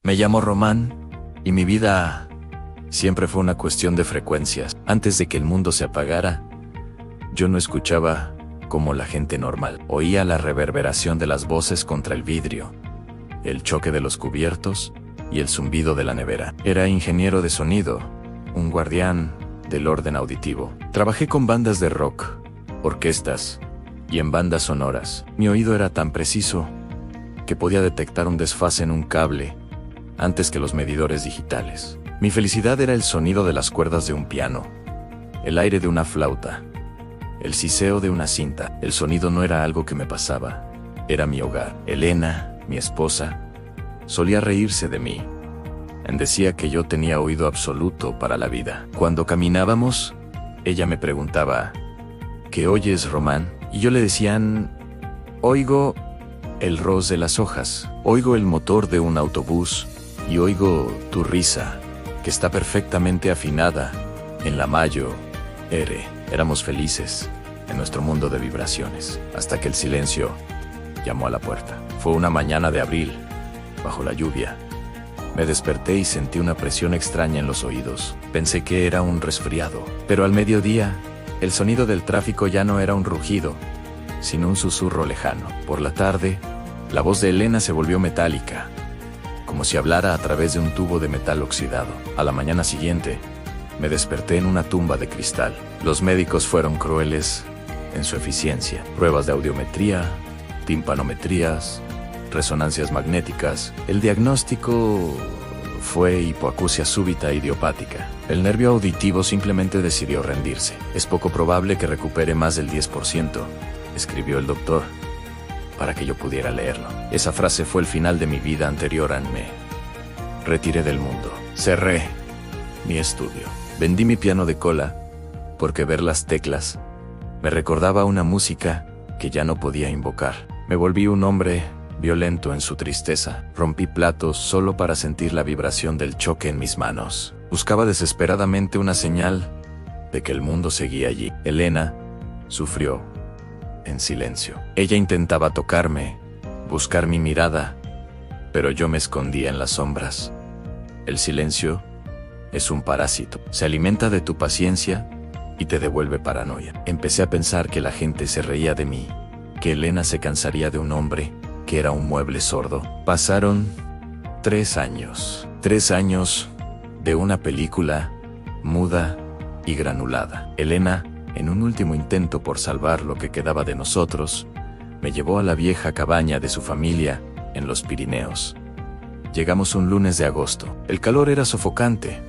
Me llamo Román, y mi vida siempre fue una cuestión de frecuencias. Antes de que el mundo se apagara, yo no escuchaba como la gente normal. Oía la reverberación de las voces contra el vidrio, el choque de los cubiertos y el zumbido de la nevera. Era ingeniero de sonido, un guardián del orden auditivo. Trabajé con bandas de rock, orquestas y en bandas sonoras. Mi oído era tan preciso que podía detectar un desfase en un cable antes que los medidores digitales. Mi felicidad era el sonido de las cuerdas de un piano, el aire de una flauta, el siseo de una cinta. El sonido no era algo que me pasaba, era mi hogar. Elena, mi esposa, solía reírse de mí. Decía que yo tenía oído absoluto para la vida. Cuando caminábamos, ella me preguntaba, ¿qué oyes, Román? Y yo le decía, oigo el roce de las hojas, oigo el motor de un autobús y oigo tu risa, que está perfectamente afinada en la Mayo R. Éramos felices en nuestro mundo de vibraciones, hasta que el silencio llamó a la puerta. Fue una mañana de abril, bajo la lluvia. Me desperté y sentí una presión extraña en los oídos. Pensé que era un resfriado, pero al mediodía, el sonido del tráfico ya no era un rugido, sino un susurro lejano. Por la tarde, la voz de Elena se volvió metálica, como si hablara a través de un tubo de metal oxidado. A la mañana siguiente, me desperté en una tumba de cristal. Los médicos fueron crueles en su eficiencia. Pruebas de audiometría, timpanometrías, resonancias magnéticas. El diagnóstico fue hipoacusia súbita idiopática. El nervio auditivo simplemente decidió rendirse. Es poco probable que recupere más del 10%, escribió el doctor, para que yo pudiera leerlo. Esa frase fue el final de mi vida anterior. Me retiré del mundo. Cerré mi estudio. Vendí mi piano de cola, porque ver las teclas me recordaba una música que ya no podía invocar. Me volví un hombre violento en su tristeza. Rompí platos solo para sentir la vibración del choque en mis manos. Buscaba desesperadamente una señal de que el mundo seguía allí. Elena sufrió en silencio. Ella intentaba tocarme, buscar mi mirada, pero yo me escondía en las sombras. El silencio es un parásito. Se alimenta de tu paciencia y te devuelve paranoia. Empecé a pensar que la gente se reía de mí, que Elena se cansaría de un hombre que era un mueble sordo. Pasaron 3 años. 3 años de una película muda y granulada. Elena, en un último intento por salvar lo que quedaba de nosotros, me llevó a la vieja cabaña de su familia en los Pirineos. Llegamos un lunes de agosto. El calor era sofocante,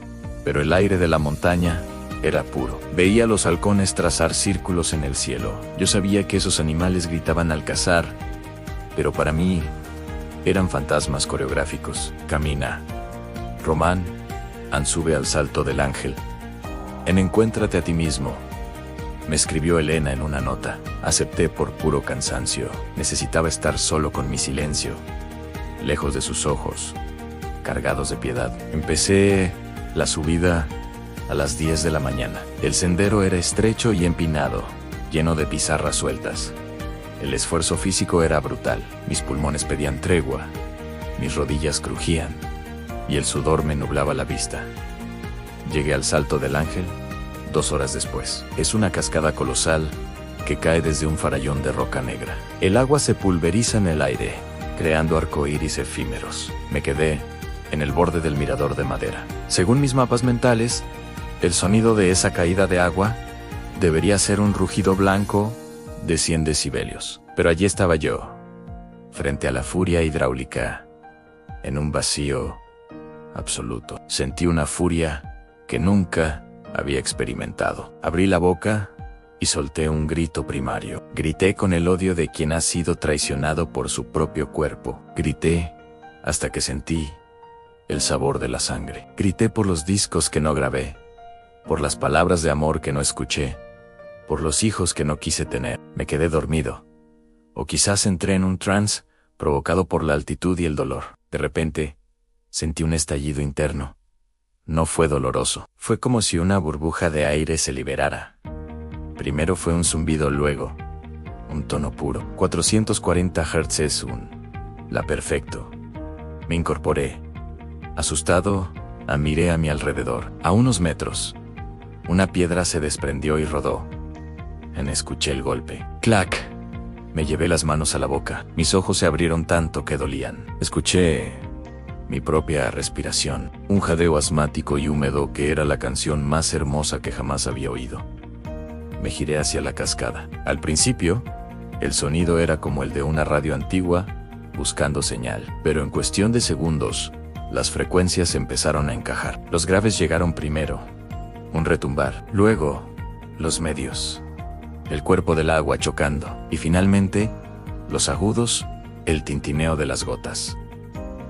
pero el aire de la montaña era puro. Veía a los halcones trazar círculos en el cielo. Yo sabía que esos animales gritaban al cazar, pero para mí eran fantasmas coreográficos. Camina, Román, sube al Salto del Ángel. Encuéntrate a ti mismo, me escribió Elena en una nota. Acepté por puro cansancio. Necesitaba estar solo con mi silencio, lejos de sus ojos, cargados de piedad. Empecé la subida a las 10 de la mañana. El sendero era estrecho y empinado, lleno de pizarras sueltas. El esfuerzo físico era brutal. Mis pulmones pedían tregua, mis rodillas crujían y el sudor me nublaba la vista. Llegué al Salto del Ángel 2 horas después. Es una cascada colosal que cae desde un farallón de roca negra. El agua se pulveriza en el aire, creando arcoíris efímeros. Me quedé en el borde del mirador de madera. Según mis mapas mentales, el sonido de esa caída de agua debería ser un rugido blanco de 100 decibelios. Pero allí estaba yo, frente a la furia hidráulica, en un vacío absoluto. Sentí una furia que nunca había experimentado. Abrí la boca y solté un grito primario. Grité con el odio de quien ha sido traicionado por su propio cuerpo. Grité hasta que sentí el sabor de la sangre. Grité por los discos que no grabé, por las palabras de amor que no escuché, por los hijos que no quise tener. Me quedé dormido, o quizás entré en un trance provocado por la altitud y el dolor. De repente, sentí un estallido interno. No fue doloroso. Fue como si una burbuja de aire se liberara. Primero fue un zumbido, luego un tono puro. 440 Hz es la perfecto. Me incorporé Asustado, miré a mi alrededor. A unos metros, una piedra se desprendió y rodó. Escuché el golpe. ¡Clac! Me llevé las manos a la boca. Mis ojos se abrieron tanto que dolían. Escuché mi propia respiración. Un jadeo asmático y húmedo que era la canción más hermosa que jamás había oído. Me giré hacia la cascada. Al principio, el sonido era como el de una radio antigua, buscando señal. Pero en cuestión de segundos, las frecuencias empezaron a encajar. Los graves llegaron primero. Un retumbar. Luego, los medios. El cuerpo del agua chocando. Y finalmente, los agudos, el tintineo de las gotas.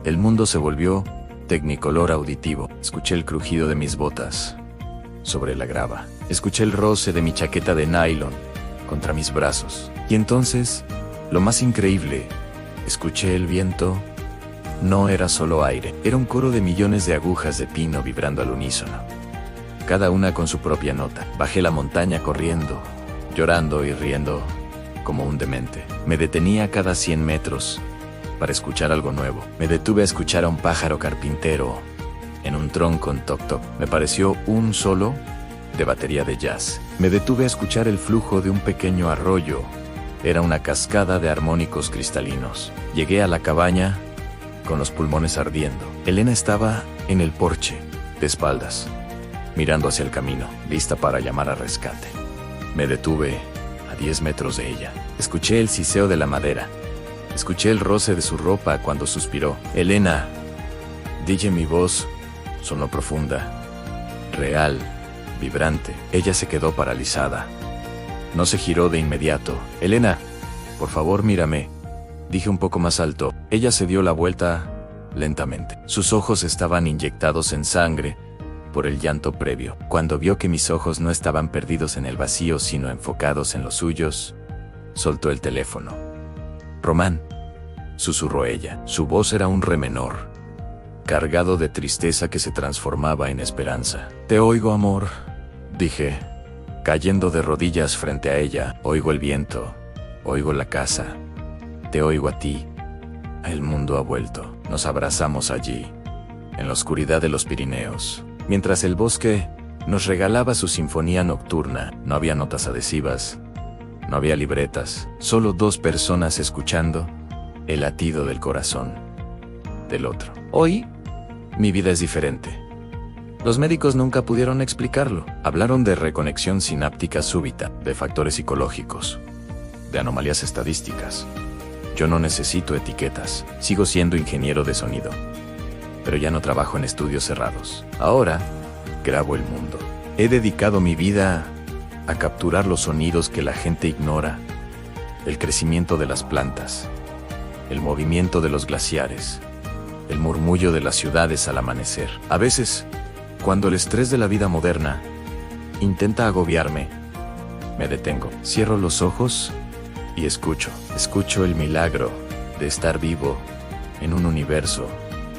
El mundo se volvió tecnicolor auditivo. Escuché el crujido de mis botas sobre la grava. Escuché el roce de mi chaqueta de nylon contra mis brazos. Y entonces, lo más increíble, escuché el viento. No era solo aire, era un coro de millones de agujas de pino vibrando al unísono. Cada una con su propia nota. Bajé la montaña corriendo, llorando y riendo como un demente. Me detenía cada 100 metros para escuchar algo nuevo. Me detuve a escuchar a un pájaro carpintero en un tronco en toc-toc. Me pareció un solo de batería de jazz. Me detuve a escuchar el flujo de un pequeño arroyo. Era una cascada de armónicos cristalinos. Llegué a la cabaña con los pulmones ardiendo. Elena estaba en el porche, de espaldas, mirando hacia el camino, lista para llamar a rescate. Me detuve a 10 metros de ella. Escuché el siseo de la madera. Escuché el roce de su ropa cuando suspiró. Elena, dije, mi voz sonó profunda, real, vibrante. Ella se quedó paralizada. No se giró de inmediato. Elena, por favor, mírame, dije un poco más alto. Ella se dio la vuelta lentamente. Sus ojos estaban inyectados en sangre por el llanto previo. Cuando vio que mis ojos no estaban perdidos en el vacío, sino enfocados en los suyos, soltó el teléfono. Román, susurró ella. Su voz era un re menor, cargado de tristeza que se transformaba en esperanza. Te oigo, amor, dije, cayendo de rodillas frente a ella. Oigo el viento, oigo la casa, te oigo a ti. El mundo ha vuelto. Nos abrazamos allí, en la oscuridad de los Pirineos, mientras el bosque nos regalaba su sinfonía nocturna. No había notas adhesivas, no había libretas, solo dos personas escuchando el latido del corazón del otro. Hoy, mi vida es diferente. Los médicos nunca pudieron explicarlo. Hablaron de reconexión sináptica súbita, de factores psicológicos, de anomalías estadísticas. Yo no necesito etiquetas. Sigo siendo ingeniero de sonido, pero ya no trabajo en estudios cerrados. Ahora, grabo el mundo. He dedicado mi vida a capturar los sonidos que la gente ignora, el crecimiento de las plantas, el movimiento de los glaciares, el murmullo de las ciudades al amanecer. A veces, cuando el estrés de la vida moderna intenta agobiarme, me detengo, cierro los ojos y escucho el milagro de estar vivo en un universo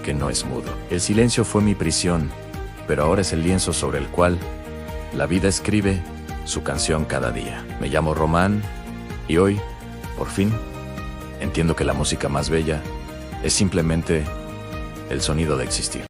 que no es mudo. El silencio fue mi prisión, pero ahora es el lienzo sobre el cual la vida escribe su canción cada día. Me llamo Román y hoy, por fin, entiendo que la música más bella es simplemente el sonido de existir.